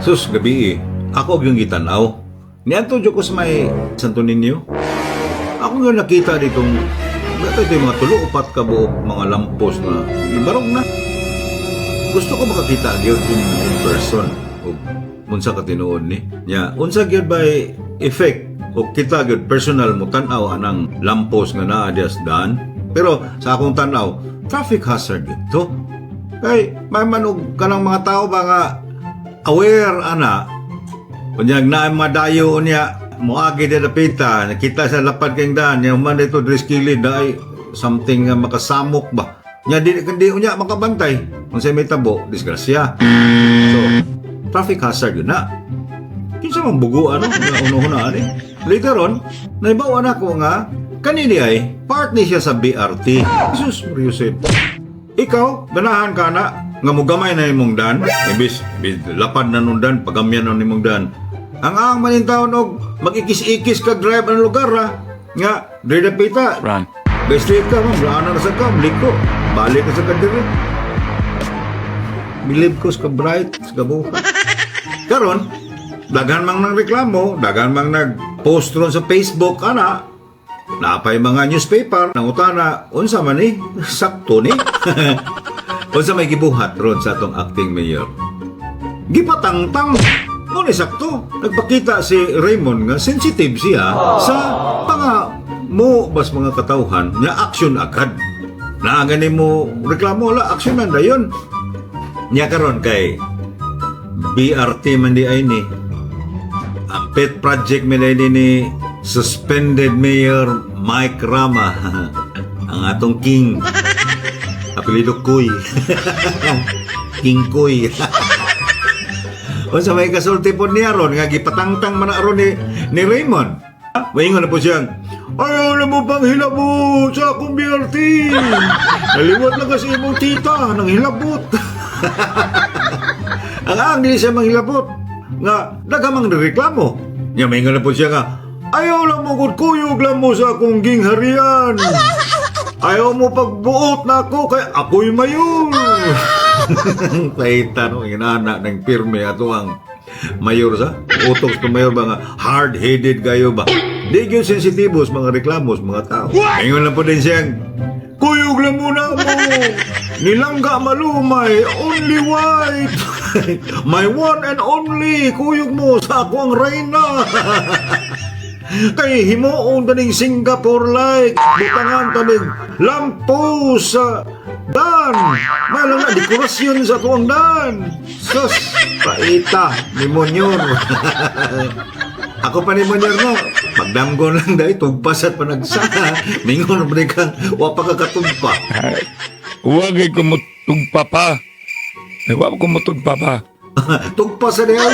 Sus, gabi ako yung gitanaw. Niyanto dyo ko sa may Santo Niño. Ako yung nakita ditong ito yung mga tulo, upat ka buok mga lampos na ibarog na. Gusto ko makakita gyud in person o unsa ka tinuod ni. Unsa gyud by effect o kita gyud personal mo tan-aw anang lampos nga naa dias daan. Pero sa akong tan-aw, traffic hazard ito. Kay may manog kanang mga tao ba nga aware ana kunyag na mga dayo niya moagi de dapita nakita sa lapad kang daan yung man ito dress kilid na ay something nga makasamok ba nya di unya makabantay kung sa may tabo disgrasya. So traffic hazard yun na kinsa man bugo ano nga uno-una ani. Later on naibaw ko nga kanini ay part ni siya sa BRT. Jesus Yusef, ikaw ganahan ka na nga mugamay na imong dan ibis lapad na nung dan pagamyan na nimong dan ang manintaw og mag-ikis-ikis ka drive ang lugar nga dre dapita Run. best rate ka man brana na sa ka liko balik ka sa kadiri bilib ko sa bright sa kabuka karon dagan mang nang reklamo dagan mang nag-post ron sa Facebook ana napay mga newspaper nang utana unsa man ni sakto ni unsa may gibuhat ron sa atong acting mayor gipatangtang mo ni sakto nagpakita si Raymond nga sensitive siya sa mga mo bas mga katawhan nga action agad na gani mo reklamo wala action na dayon nya karon kay BRT man di ay ni ang pet project man di ni suspended mayor Mike Rama ang atong king apelido Koy King Koy o sa may kasulti po niya ron nga gipatangtang man ron ni Raymond maingon na po siyang ayaw na mo pang hilabot sa akong BRT naliwat na kasi imong tita nang hilabot ang dili siya manghilabot nga dagamang nireklamo niya maingon na po siya nga ayaw lang mo kung kuyog lang mo sa akong gingharian ayaw mo pagbuot na ako kay ako'y mayor Paita no, inana ng pirme ato ang mayor sa utok sa mayor ba nga hard-headed kayo ba di yun sensitibos mga reklamos mga tao ngayon lang po din siyang kuyog lang muna mo nilangga malumay only white my one and only kuyog mo sa ako ang reyna kay himuon taning Singapore like butangan taning lampos sa dan malang na dekorasyon sa tuwang dan sus paita ni Monyor ako pa ni Monyor no magdamgo lang dahil tugpas at panagsaka mingon na kang wapa ka katugpa Huwag ay kumutugpa pa. Huwag kumutugpa pa. tugpas sa diyan